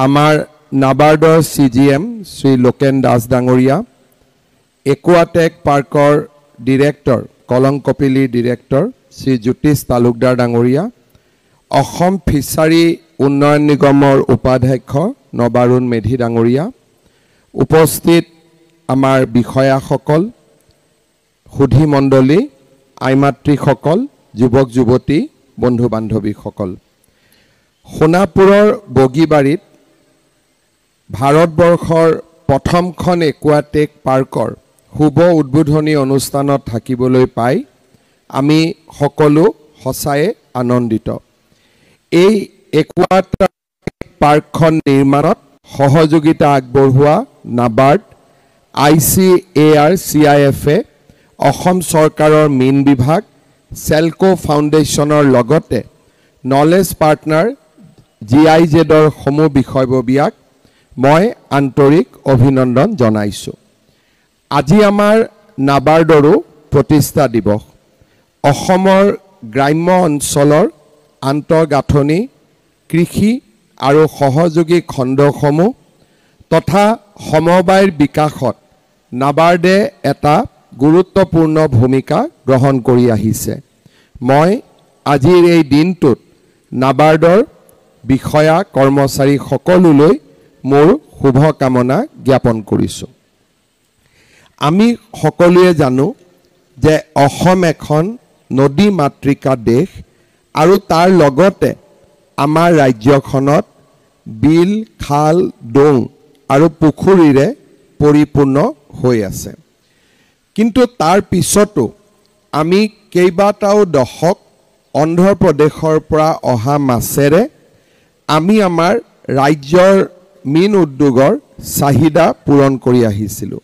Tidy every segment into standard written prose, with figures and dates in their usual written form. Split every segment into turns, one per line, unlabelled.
আমাৰ নাবাৰ্ডৰ CGM শ্ৰী লোকেন দাস ডাঙৰীয়া, একুৱাটেক পাৰ্কৰ ডিৰেক্টৰ কলং কপিলিৰ ডিৰেক্টৰ শ্ৰী জ্যোতিষ তালুকদাৰ ডাঙৰীয়া, অসম ফিচাৰী উন্নয়ন নিগমৰ উপাধ্যক্ষ নবাৰুণ মেধি ডাঙৰীয়া, উপস্থিত আমাৰ বিষয়াসকল, সুধী মণ্ডলী, আইমাতৃসকল, যুৱক যুৱতী, বন্ধু বান্ধৱীসকল, সোণাপুৰৰ বগীবাৰীত ভাৰতবৰ্ষৰ প্ৰথমখন একুৱাটেক পাৰ্কৰ শুভ উদ্বোধনী অনুষ্ঠানত থাকিবলৈ পাই আমি সকলো সঁচাই আনন্দিত। এই একুৱাটেক পাৰ্কখন নিৰ্মাণত সহযোগিতা আগবঢ়োৱা নাবাৰ্ড, ICAR-CIF-এ, অসম চৰকাৰৰ মীন বিভাগ, চেলকো ফাউণ্ডেশ্যনৰ লগতে নলেজ পাৰ্টনাৰ GIZ-ৰ সমূহ বিষয়ববীয়াক মই আন্তৰিক অভিনন্দন জনাইছোঁ। আজি আমাৰ নাবাৰ্ডৰো প্ৰতিষ্ঠা দিৱস। অসমৰ গ্ৰাম্য অঞ্চলৰ আন্তঃগাঁথনি, কৃষি আৰু সহযোগী খণ্ডসমূহ তথা সমবায়ৰ বিকাশত নাবাৰ্ডে এটা গুৰুত্বপূৰ্ণ ভূমিকা গ্ৰহণ কৰি আহিছে। মই আজিৰ এই দিনটোত নাবাৰ্ডৰ বিষয়া কৰ্মচাৰী সকলোলৈ মোৰ শুভকামনা জ্ঞাপন কৰিছোঁ। আমি সকলোৱে জানো যে অসম এখন নদী মাতৃকা দেশ আৰু তাৰ লগতে আমাৰ ৰাজ্যখনত বিল, খাল, ডোং আৰু পুখুৰীৰে পৰিপূৰ্ণ হৈ আছে। কিন্তু তাৰ পিছতো আমি কেইবাটাও দশক অন্ধ্ৰপ্ৰদেশৰ পৰা অহা মাছেৰে আমি আমাৰ ৰাজ্যৰ মীন উদ্যোগৰ চাহিদা পূৰণ কৰি আহিছিলোঁ।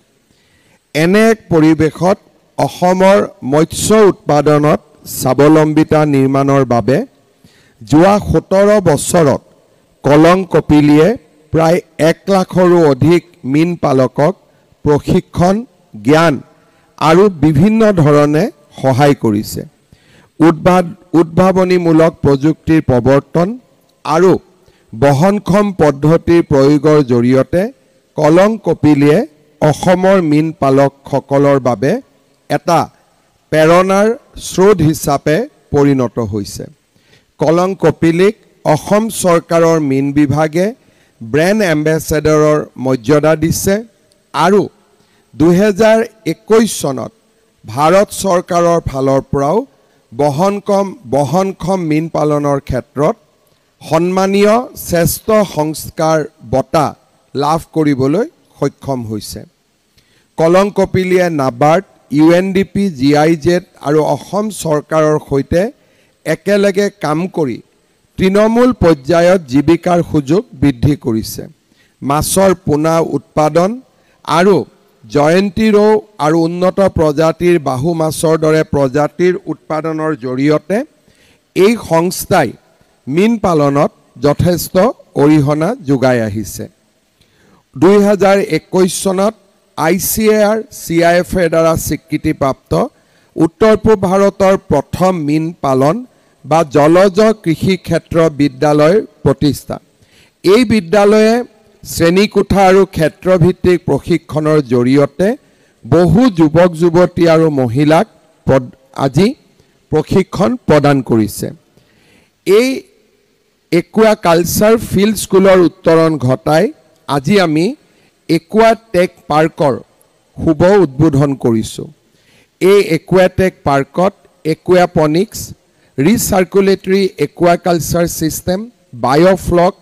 এনে এক পৰিৱেশত অসমৰ মৎস্য উৎপাদনত স্বাৱলম্বিতা নিৰ্মাণৰ বাবে যোৱা 17 বছৰত কলং কপিলিয়ে প্ৰায় 1 লাখৰো অধিক মীন পালকক প্ৰশিক্ষণ, জ্ঞান আৰু বিভিন্ন ধৰণে সহায় কৰিছে। উদ্ভাৱনীমূলক প্ৰযুক্তিৰ প্ৰৱৰ্তন আৰু বহনক্ষম পদ্ধতিৰ প্ৰয়োগৰ জৰিয়তে কলং কপিলিয়ে অসমৰ মীন পালকসকলৰ বাবে এটা প্ৰেৰণাৰ স্ৰোত হিচাপে পৰিণত হৈছে। কলং কপিলিক অসম চৰকাৰৰ মীন বিভাগে ব্ৰেণ্ড এম্বেচেডৰৰ মৰ্যাদা দিছে আৰু 2021 চনত ভাৰত চৰকাৰৰ ফালৰ পৰাও বহনক্ষম মীন পালনৰ ক্ষেত্ৰত সন্মানীয় শ্ৰেষ্ঠ সংস্কাৰ বঁটা লাভ কৰিবলৈ সক্ষম হৈছে। কলং কপিলিয়ে নাবাৰ্ড, UNDP, GIZ আৰু অসম চৰকাৰৰ সৈতে একেলগে কাম কৰি তৃণমূল পৰ্যায়ত জীৱিকাৰ সুযোগ বৃদ্ধি কৰিছে। মাছৰ পোনা উৎপাদন আৰু জয়ন্তী ৰৌ আৰু উন্নত প্ৰজাতিৰ বাহু মাছৰ দৰে প্ৰজাতিৰ উৎপাদনৰ জৰিয়তে এই সংস্থাই মীন পালনত যথেষ্ট অৰিহণা যোগাই আহিছে। 2021 চনত ICAR-CIF-এৰ দ্বাৰা স্বীকৃতিপ্ৰাপ্ত উত্তৰ পূব ভাৰতৰ প্ৰথম মীন পালন বা জলজ কৃষি ক্ষেত্ৰ বিদ্যালয়ৰ প্ৰতিষ্ঠা। এই বিদ্যালয়ে শ্ৰেণীকোঠা আৰু ক্ষেত্ৰভিত্তিক প্ৰশিক্ষণৰ জৰিয়তে বহু যুৱক যুৱতী আৰু মহিলাক আজি প্ৰশিক্ষণ প্ৰদান কৰিছে। এই একুৱাকালচাৰ ফিল্ড স্কুলৰ উত্তৰণ ঘটাই আজি আমি একুৱাটেক পাৰ্কৰ শুভ উদ্বোধন কৰিছোঁ। এই একুৱাটেক পাৰ্কত একুৱাপনিক্স, ৰিচাৰ্কুলেটৰী একুৱাকালচাৰ ছিষ্টেম, বায়'ফ্লক,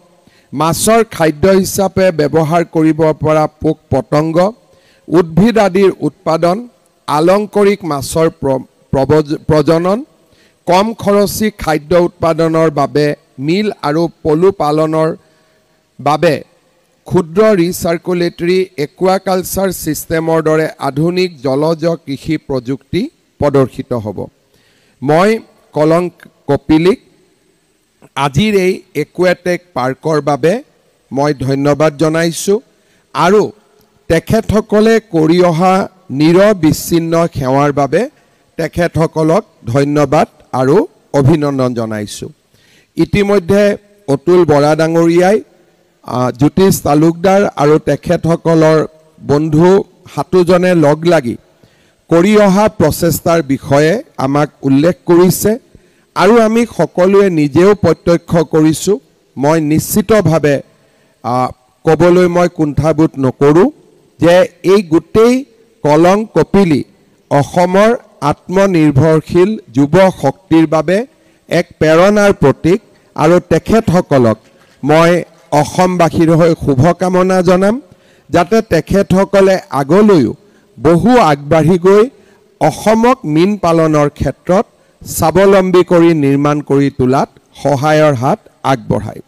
মাছৰ খাদ্য হিচাপে ব্যৱহাৰ কৰিব পৰা পোক পতংগ, উদ্ভিদ আদিৰ উৎপাদন, আলংকাৰিক মাছৰ প্ৰজনন, কম খৰচী খাদ্য উৎপাদনৰ বাবে মিল আৰু পলু পালনৰ বাবে ক্ষুদ্ৰ ৰিচাৰ্কুলেটৰী একুৱাকালচাৰ ছিষ্টেমৰ দৰে আধুনিক জলজ কৃষি প্ৰযুক্তি প্ৰদৰ্শিত হ'ব। মই কলং কপিলিক আজিৰ এই একুৱাটেক পাৰ্কৰ বাবে মই ধন্যবাদ জনাইছোঁ আৰু তেখেতসকলে কৰি অহা নিৰবিচ্ছিন্ন সেৱাৰ বাবে তেখেতসকলক ধন্যবাদ আৰু অভিনন্দন জনাইছোঁ। ইতিমধ্যে অতুল বৰা ডাঙৰীয়াই জ্যোতিষ তালুকদাৰ আৰু তেখেতসকলৰ বন্ধু হাতুজনে লগ লাগি কৰি অহা প্ৰচেষ্টাৰ বিষয়ে আমাক উল্লেখ কৰিছে আৰু আমি সকলোৱে নিজেও প্ৰত্যক্ষ কৰিছোঁ। মই নিশ্চিতভাৱে ক'বলৈ মই কুণ্ঠাবোধ নকৰোঁ যে এই গোটেই কলং কপিলী অসমৰ আত্মনিৰ্ভৰশীল যুৱ শক্তিৰ বাবে এক প্ৰেৰণাৰ প্ৰতীক আৰু তেখেতসকলক মই অসমবাসীৰ হৈ শুভকামনা জনাম যাতে তেখেতসকলে আগলৈও বহু আগবাঢ়ি গৈ অসমক মীন পালনৰ ক্ষেত্ৰত স্বাৱলম্বী কৰি নিৰ্মাণ কৰি তোলাত সহায়ৰ হাত আগবঢ়ায়।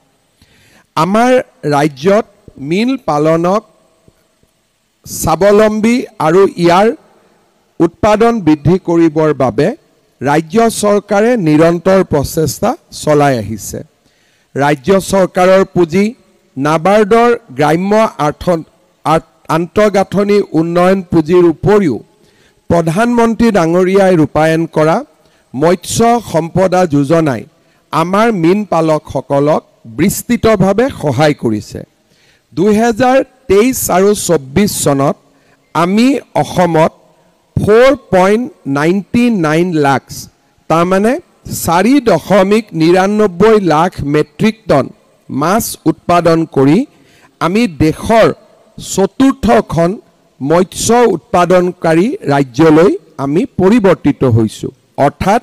আমাৰ ৰাজ্যত মীন পালনক স্বাৱলম্বী আৰু ইয়াৰ উৎপাদন বৃদ্ধি কৰিবৰ বাবে ৰাজ্য চৰকাৰে নিৰন্তৰ প্ৰচেষ্টা চলাই আহিছে। ৰাজ্য চৰকাৰৰ পুঁজি নাবাৰ্ডৰ গ্ৰাম্য আন্তঃগাঁথনি উন্নয়ন পুঁজিৰ উপৰিও প্ৰধানমন্ত্ৰী ডাঙৰীয়াই ৰূপায়ণ কৰা মৎস্য সম্পদা যোজনাই আমাৰ মীন পালকসকলক বিস্তৃতভাৱে সহায় কৰিছে। 2023 আৰু 24 চনত আমি অসমত 4.99 লাখ তাৰমানে 4.99 লাখ মেট্ৰিক টন মাছ উৎপাদন কৰি আমি দেশৰ চতুৰ্থখন মৎস্য উৎপাদনকাৰী ৰাজ্যলৈ আমি পৰিৱৰ্তিত হৈছোঁ। অৰ্থাৎ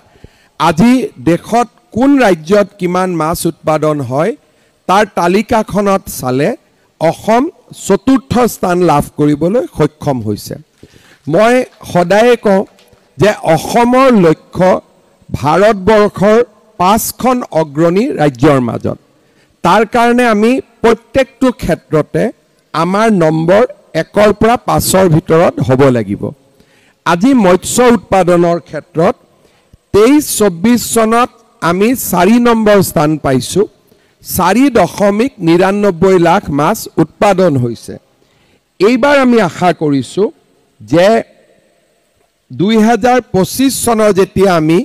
আজি দেশত কোন ৰাজ্যত কিমান মাছ উৎপাদন হয় তাৰ তালিকাখনত চালে অসম চতুৰ্থ স্থান লাভ কৰিবলৈ সক্ষম হৈছে। মই সদায় কওঁ যে অসমৰ লক্ষ্য ভাৰতবৰ্ষৰ 5খন অগ্ৰণী ৰাজ্যৰ মাজত। তাৰ কাৰণে আমি প্ৰত্যেকটো ক্ষেত্ৰতে আমাৰ নম্বৰ 1ৰ পৰা 5ৰ ভিতৰত হ'ব লাগিব। আজি মৎস্য উৎপাদনৰ ক্ষেত্ৰত 23-24 চনত আমি 4 নম্বৰ স্থান পাইছোঁ। 4.99 লাখ মাছ উৎপাদন হৈছে। এইবাৰ আমি আশা কৰিছোঁ যে 2025 চনৰ যেতিয়া আমি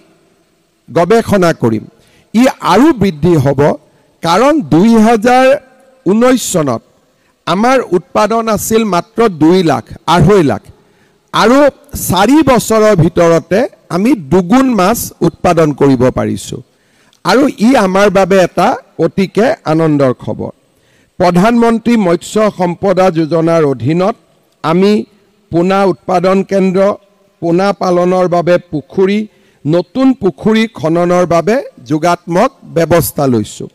গৱেষণা কৰিম ই আৰু বৃদ্ধি হ'ব, কাৰণ 2019 চনত আমাৰ উৎপাদন আছিল মাত্ৰ 2 লাখ 2.5 লাখ আৰু 4 বছৰৰ ভিতৰতে আমি দুগুণ মাছ উৎপাদন কৰিব পাৰিছোঁ আৰু ই আমাৰ বাবে এটা অতিকে আনন্দৰ খবৰ। প্ৰধানমন্ত্ৰী মৎস্য সম্পদা যোজনাৰ অধীনত আমি পোনা উৎপাদন কেন্দ্ৰ, পোনা পালনৰ বাবে পুখুৰী, নতুন পুখুৰী খননৰ বাবে যোগাত্মক ব্যৱস্থা লৈছোঁ।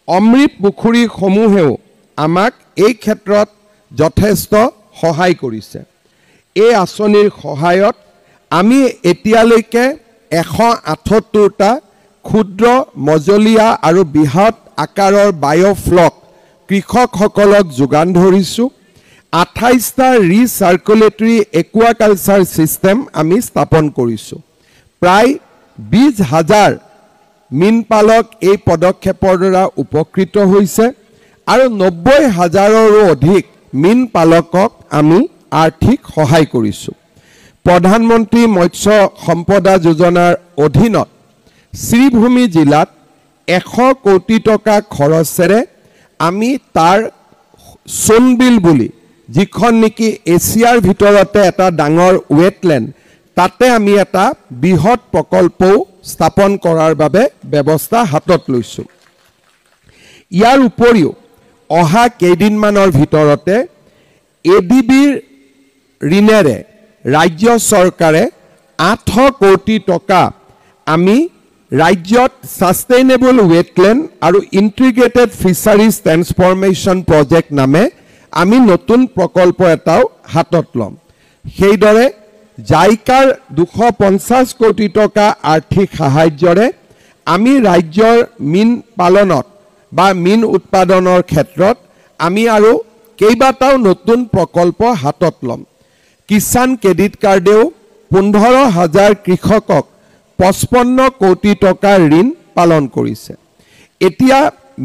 অমৃত পুখুৰীসমূহেও আমাক এই ক্ষেত্ৰত যথেষ্ট সহায় কৰিছে। এই আঁচনিৰ সহায়ত আমি এতিয়ালৈকে 178টা ক্ষুদ্ৰ, মজলীয়া আৰু বৃহৎ আকাৰৰ বায়'ফ্লক কৃষকসকলক যোগান ধৰিছোঁ। 28টা ৰিচাৰ্কুলেটৰী একুৱাকালচাৰ ছিষ্টেম আমি স্থাপন কৰিছোঁ। প্ৰায় 20,000 মীন পালক এই পদক্ষেপৰ দ্বাৰা উপকৃত হৈছে আৰু 90,000ৰো অধিক মীন পালকক আমি আৰ্থিক সহায় কৰিছোঁ। প্ৰধানমন্ত্ৰী মৎস্য সম্পদা যোজনাৰ অধীনত শ্ৰীভূমি জিলাত 100 কোটি টকা খৰচেৰে আমি তাৰ সোণবিল বুলি যিখন নেকি এছিয়াৰ ভিতৰতে এটা ডাঙৰ ৱেটলেণ্ড, তাতে আমি এটা বৃহৎ প্ৰকল্পও স্থাপন কৰাৰ বাবে ব্যৱস্থা হাতত লৈছোঁ। ইয়াৰ উপৰিও অহা কেইদিনমানৰ ভিতৰতে এডিবিৰ ঋণেৰে ৰাজ্য চৰকাৰে 800 কোটি টকা আমি ৰাজ্যত সাষ্টেইনেবল ৱেটলেণ্ড আৰু ইণ্টিগ্ৰেটেড ফিচাৰিজ ট্ৰেন্সফৰ্মেশ্যন প্ৰজেক্ট নামে আমি নতুন প্ৰকল্প এটাও হাতত ল'ম। সেইদৰে জাইকাৰ 250 কোটি টকা আৰ্থিক সাহায্যৰে আমি ৰাজ্যৰ মীন পালনত বা মীন উৎপাদনৰ ক্ষেত্ৰত আমি আৰু কেইবাটাও নতুন প্ৰকল্প হাতত ল'ম। কিষাণ ক্ৰেডিট কাৰ্ডেও 15,000 কৃষকক 55 কোটি টকাৰ ঋণ পালন কৰিছে। এতিয়া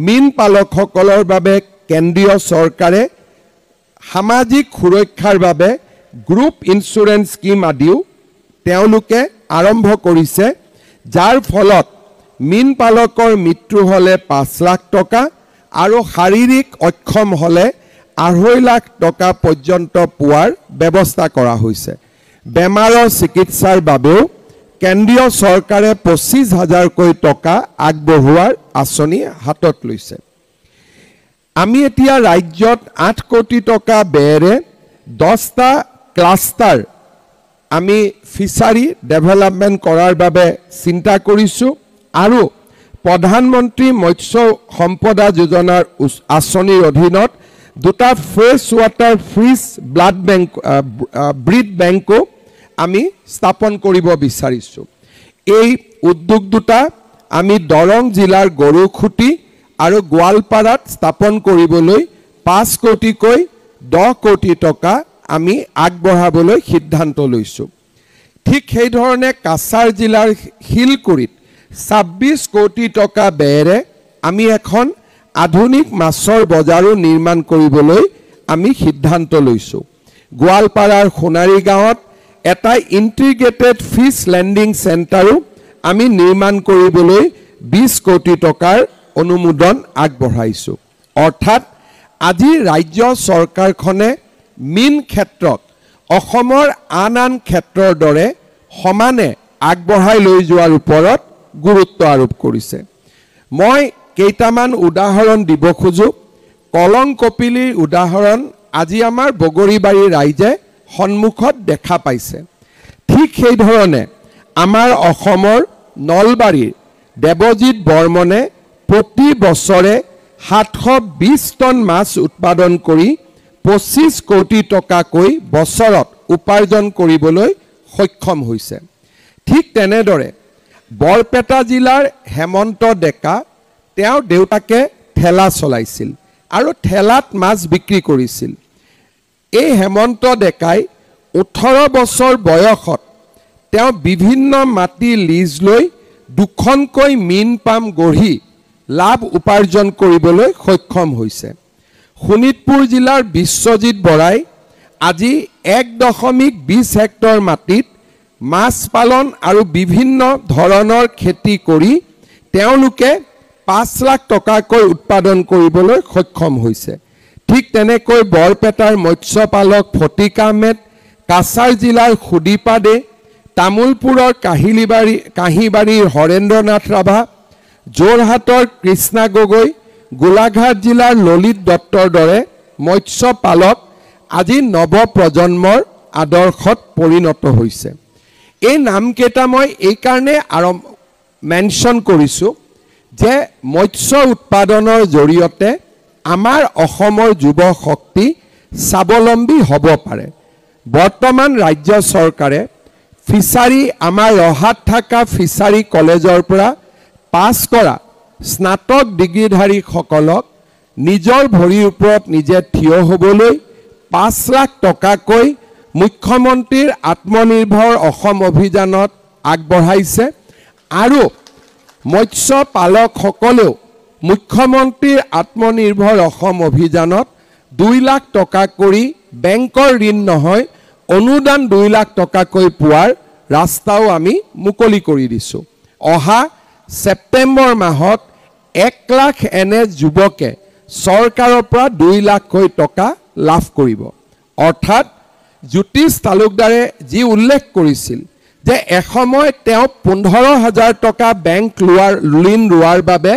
মীন পালকসকলৰ বাবে কেন্দ্ৰীয় চৰকাৰে সামাজিক সুৰক্ষাৰ বাবে গ্ৰুপ ইঞ্চুৰেঞ্চ স্কিম আদিও তেওঁলোকে আৰম্ভ কৰিছে, যাৰ ফলত মীন পালকৰ মৃত্যু হ'লে 5 লাখ টকা আৰু শাৰীৰিক অক্ষম হলে 2.5 লাখ টকা পৰ্যন্ত পোৱাৰ ব্যৱস্থা কৰা হৈছে। বেমাৰৰ চিকিৎসাৰ বাবেও কেন্দ্ৰীয় চৰকাৰে 25,000কৈ টকা আগবঢ়োৱাৰ আঁচনি হাতত লৈছে। আমি এতিয়া ৰাজ্যত 8 কোটি টকা ব্যয়েৰে 10টা ক্লাষ্টাৰ আমি ফিচাৰী ডেভেলপমেণ্ট কৰাৰ বাবে চিন্তা কৰিছোঁ আৰু প্ৰধানমন্ত্ৰী মৎস্য সম্পদা যোজনাৰ আঁচনিৰ অধীনত 2টা ফ্ৰেছ ৱাটাৰ ফিছ ব্ৰীড বেংকো আমি স্থাপন কৰিব বিচাৰিছোঁ। এই উদ্যোগ 2টা আমি দৰং জিলাৰ গৰুখুটি আৰু গোৱালপাৰাত স্থাপন কৰিবলৈ 5 কোটিকৈ 10 কোটি টকা আমি আগবঢ়াবলৈ সিদ্ধান্ত লৈছোঁ। ঠিক সেইধৰণে কাছাৰ জিলাৰ শিলকুৰিত 26 কোটি টকা ব্যয়েৰে আমি এখন আধুনিক মাছৰ বজাৰো নিৰ্মাণ কৰিবলৈ আমি সিদ্ধান্ত লৈছোঁ। গোৱালপাৰাৰ সোণাৰী গাঁৱত এটা ইণ্টিগ্ৰেটেড ফিছ লেণ্ডিং চেণ্টাৰো আমি নিৰ্মাণ কৰিবলৈ 20 কোটি টকাৰ অনুমোদন আগবঢ়াইছোঁ। অৰ্থাৎ আজি ৰাজ্য চৰকাৰখনে মীন ক্ষেত্ৰত অসমৰ আন ক্ষেত্ৰৰ দৰে সমানে আগবঢ়াই লৈ যোৱাৰ ওপৰত গুৰুত্ব আৰোপ কৰিছে। মই কেইটামান উদাহৰণ দিব খোজো। কলং কপিলীৰ উদাহৰণ আজি আমাৰ বগৰীবাৰী ৰাইজে সন্মুখত দেখা পাইছে। ঠিক সেইধৰণে আমাৰ অসমৰ নলবাৰীৰ দেৱজিৎ বৰ্মনে প্ৰতি বছৰে 720 টন মাছ উৎপাদন কৰি 25 কোটি টকাকৈ বছৰত উপাৰ্জন কৰিবলৈ সক্ষম হৈছে। ঠিক তেনেদৰে বৰপেটা জিলাৰ হেমন্ত ডেকা তেওঁৰ দেউতাকে ঠেলা চলাইছিল আৰু ঠেলাত মাছ বিক্ৰী কৰিছিল। এই হেমন্ত ডেকাই 18 বছৰ বয়সত তেওঁ বিভিন্ন মাটি লিজ লৈ 2খনকৈ মীন পাম গঢ়ি লাভ উপাৰ্জন কৰিবলৈ সক্ষম হৈছে। শোণিতপুৰ জিলাৰ বিশ্বজিৎ বৰাই আজি 1.20 হেক্টৰ মাটিত মাছ পালন আৰু বিভিন্ন ধৰণৰ খেতি কৰি তেওঁলোকে 5 লাখ টকাকৈ উৎপাদন কৰিবলৈ সক্ষম হৈছে। ঠিক তেনেকৈ বৰপেটাৰ মৎস্যপালক ফটিক আহমেদ, কাছাৰ জিলাৰ সুদীপা দে, তামোলপুৰৰ কাহিবাৰীৰ হৰেন্দ্ৰনাথ ৰাভা, যোৰহাটৰ কৃষ্ণা গগৈ, গোলাঘাট জিলাৰ ললিত দত্তৰ দৰে মৎস্যপালক আজি নৱপ্ৰজন্মৰ আদৰ্শত পৰিণত হৈছে। এই নামকেইটা মই এইকাৰণে মেনশ্যন কৰিছোঁ যে মৎস্য উৎপাদনৰ জৰিয়তে আমাৰ অসমৰ যুৱ শক্তি স্বাৱলম্বী হ'ব পাৰে। বৰ্তমান ৰাজ্য চৰকাৰে ফিচাৰী আমাৰ ৰহাত থকা ফিচাৰী কলেজৰ পৰা পাছ কৰা স্নাতক ডিগ্ৰীধাৰীসকলক নিজৰ ভৰিৰ ওপৰত নিজে থিয় হ'বলৈ 5 লাখ টকাকৈ মুখ্যমন্ত্ৰীৰ আত্মনিৰ্ভৰ অসম অভিযানত আগবঢ়াইছে আৰু মৎস্য পালকসকলেও মুখ্যমন্ত্ৰীৰ আত্মনিৰ্ভৰ অসম অভিযানত 2 লাখ টকা কৰি বেংকৰ ঋণ নহয় অনুদান 2 লাখ টকাকৈ পোৱাৰ ৰাস্তাও আমি মুকলি কৰি দিছোঁ। অহা ছেপ্টেম্বৰ মাহত 1 লাখ এনে যুৱকে চৰকাৰৰ পৰা 2 লাখকৈ টকা লাভ কৰিব। অৰ্থাৎ জ্যোতিষ তালুকদাৰে যি উল্লেখ কৰিছিল যে এসময়ত তেওঁ 15,000 টকা বেংক ঋণ লোৱাৰ বাবে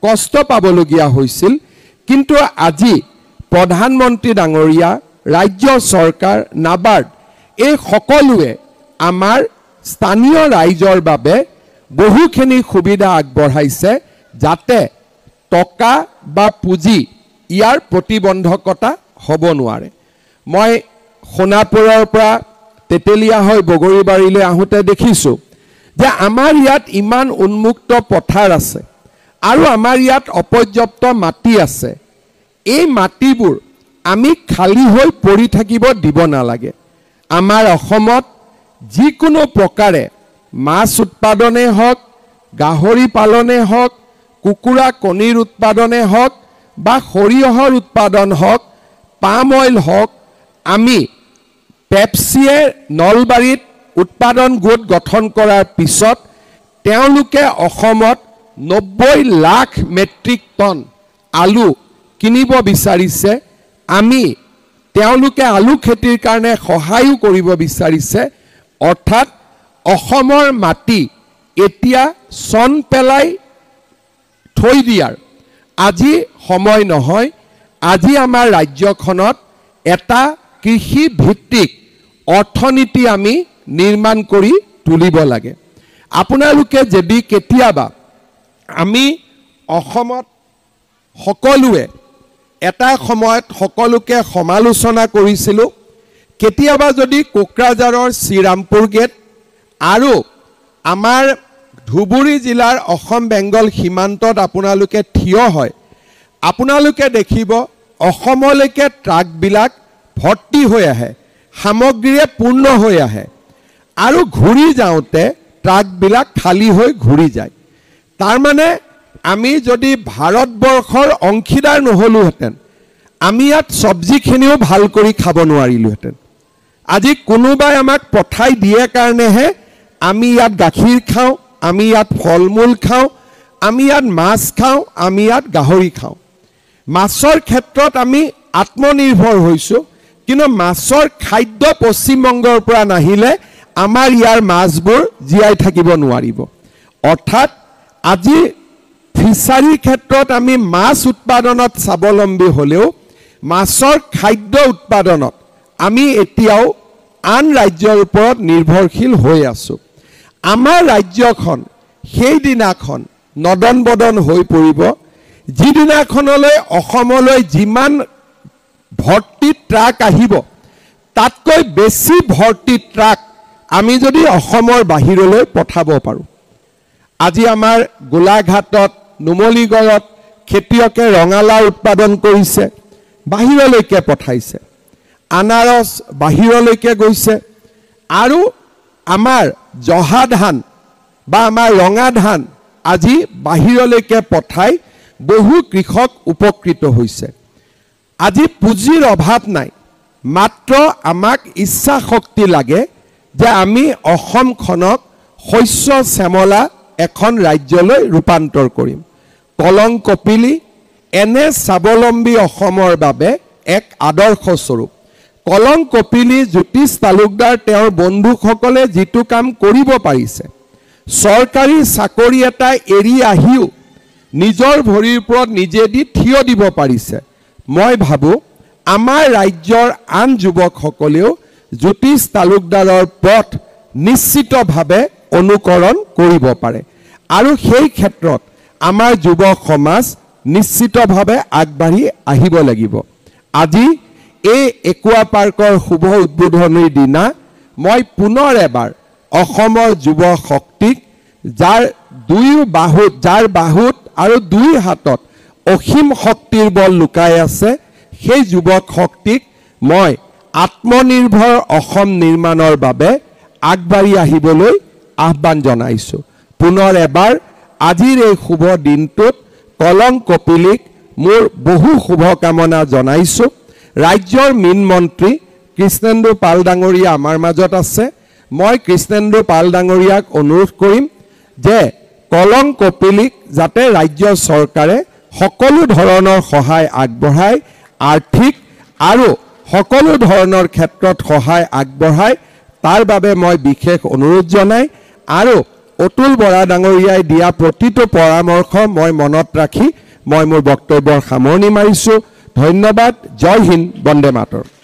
কষ্ট পাবলগীয়া হৈছিল, কিন্তু আজি প্ৰধানমন্ত্ৰী ডাঙৰীয়া, ৰাজ্য চৰকাৰ, নাবাৰ্ড এই সকলোৱে আমাৰ স্থানীয় ৰাইজৰ বাবে বহুখিনি সুবিধা আগবঢ়াইছে যাতে টকা বা পুঁজি ইয়াৰ প্ৰতিবন্ধকতা হ'ব নোৱাৰে। মই সোণাপুৰৰ পৰা তেতেলীয়া হৈ বগৰীবাৰীলৈ আহোঁতে দেখিছোঁ যে আমাৰ ইয়াত ইমান উন্মুক্ত পথাৰ আছে আৰু আমাৰ ইয়াত অপৰ্যাপ্ত মাটি আছে। এই মাটিবোৰ আমি খালী হৈ পৰি থাকিব দিব নালাগে। আমাৰ অসমত যিকোনো প্ৰকাৰে মাছ উৎপাদনে হওক, গাহৰি পালনে হওক, কুকুৰা কণীৰ উৎপাদনে হওক বা সৰিয়হৰ উৎপাদন হওক, পাম অইল হওক, আমি পেপচিয়ে নলবাৰীত উৎপাদন গোট গঠন কৰাৰ পিছত তেওঁলোকে অসমত 90 লাখ মেট্ৰিক টন আলু কিনিব বিচাৰিছে আমি তেওঁলোকে আলু খেতিৰ কাৰণে সহায়ো কৰিব বিচাৰিছে অৰ্থাৎ অসমৰ মাটি এতিয়া সন পেলাই থৈ দিয়াৰ আজি সময় নহয় আজি আমাৰ ৰাজ্যখনত এটা কৃষি ভিত্তিক অৰ্থনীতি আমি নিৰ্মাণ কৰি তুলিব লাগে আপোনালোকে যদি কেতিয়াবা আমি অসমত সকলোৱে এটা সময়ত সকলোকে সমালোচনা কৰিছিলোঁ কেতিয়াবা যদি কোকৰাঝাৰৰ শ্ৰীৰামপুৰ গেট আৰু আমাৰ ধুবুৰী জিলাৰ অসম বেংগল সীমান্তত আপোনালোকে থিয় হয় আপোনালোকে দেখিব অসমলৈকে ট্ৰাকবিলাক ভৰ্তি হৈ আহে সামগ্ৰীৰে পূৰ্ণ হৈ আহে আৰু ঘূৰি যাওঁতে ট্ৰাকবিলাক খালী হৈ ঘূৰি যায় তাৰ মানে আমি যদি ভাৰতবৰ্ষৰ অংশীদাৰ নহ'লোহেঁতেন আমি ইয়াত চব্জিখিনিও ভাল কৰি খাব নোৱাৰিলোহেঁতেন আজি কোনোবাই আমাক পঠাই দিয়ে কাৰণেহে আমি ইয়াত গাখীৰ খাওঁ আমি ইয়াত ফল মূল খাওঁ আমি ইয়াত মাছ খাওঁ আমি ইয়াত গাহৰি খাওঁ মাছৰ ক্ষেত্ৰত আমি আত্মনিৰ্ভৰ হৈছোঁ কিন্তু মাছৰ খাদ্য পশ্চিমবংগৰ পৰা নাহিলে আমাৰ ইয়াৰ মাছবোৰ জীয়াই থাকিব নোৱাৰিব অৰ্থাৎ আজি ফিচাৰীৰ ক্ষেত্ৰত আমি মাছ উৎপাদনত স্বাৱলম্বী হ'লেও মাছৰ খাদ্য উৎপাদনত আমি এতিয়াও আন ৰাজ্যৰ ওপৰত নিৰ্ভৰশীল হৈ আছোঁ আমাৰ ৰাজ্যখন সেইদিনাখন নদন বদন হৈ পৰিব যিদিনাখনলৈ অসমলৈ যিমান ভৰ্তি ট্ৰাক আহিব তাতকৈ বেছি ভৰ্তি ট্ৰাক আমি যদি অসমৰ বাহিৰলৈ পঠাব পাৰোঁ আজি আমাৰ গোলাঘাটত নুমলীগড়ত খেতিয়কে ৰঙালাও উৎপাদন কৰিছে বাহিৰলৈকে পঠাইছে আনাৰস বাহিৰলৈকে গৈছে আৰু আমাৰ জহা ধান বা আমাৰ ৰঙা ধান আজি বাহিৰলৈকে পঠাই বহু কৃষক উপকৃত হৈছে আজি পুঁজিৰ অভাৱ নাই মাত্ৰ আমাক ইচ্ছা শক্তি লাগে যে আমি অসমখনক শস্য শ্যামলা এখন ৰাজ্যলৈ ৰূপান্তৰ কৰিম কলং কপিলি এনে স্বাৱলম্বী অসমৰ বাবে এক আদৰ্শ স্বৰূপ কলং কপিলি জ্যোতিষ তালুকদাৰ তেওঁৰ বন্ধুসকলে যিটো কাম কৰিব পাৰিছে চৰকাৰী চাকৰি এটা এৰি আহিও নিজৰ ভৰিৰ ওপৰত নিজে দি থিয় দিব পাৰিছে মই ভাবোঁ আমাৰ ৰাজ্যৰ আন যুৱকসকলেও জ্যোতিষ তালুকদাৰৰ পথ নিশ্চিতভাৱে অনুকৰণ কৰিব পাৰে আৰু সেই ক্ষেত্ৰত আমাৰ যুৱ সমাজ নিশ্চিতভাৱে আগবাঢ়ি আহিব লাগিব আজি এই একুৱা পাৰ্কৰ শুভ উদ্বোধনীৰ দিনা মই পুনৰ এবাৰ অসমৰ যুৱ শক্তিক যাৰ বাহুত আৰু দুই হাতত অসীম শক্তিৰ বল লুকাই আছে সেই যুৱক শক্তিক মই আত্মনিৰ্ভৰ অসম নিৰ্মাণৰ বাবে আগবাঢ়ি আহিবলৈ আহ্বান জনাইছোঁ পুনৰ এবাৰ আজিৰ এই শুভ দিনটোত কলং কপিলিক মোৰ বহু শুভকামনা জনাইছোঁ ৰাজ্যৰ মীন মন্ত্ৰী কৃষ্ণেন্দু পাল ডাঙৰীয়া আমাৰ মাজত আছে মই কৃষ্ণেন্দু পাল ডাঙৰীয়াক অনুৰোধ কৰিম যে কলং কপিলিক যাতে ৰাজ্য চৰকাৰে সকলো ধৰণৰ সহায় আগবঢ়ায় আৰ্থিক আৰু সকলো ধৰণৰ ক্ষেত্ৰত সহায় আগবঢ়ায় তাৰ বাবে মই বিশেষ অনুৰোধ জনাই আৰু অতুল বৰা ডাঙৰীয়াই দিয়া প্ৰতিটো পৰামৰ্শ মই মনত ৰাখি মই মোৰ বক্তব্যৰ সামৰণি মাৰিছোঁ ধন্যবাদ জয় হিন্দ বন্দে মাতৰম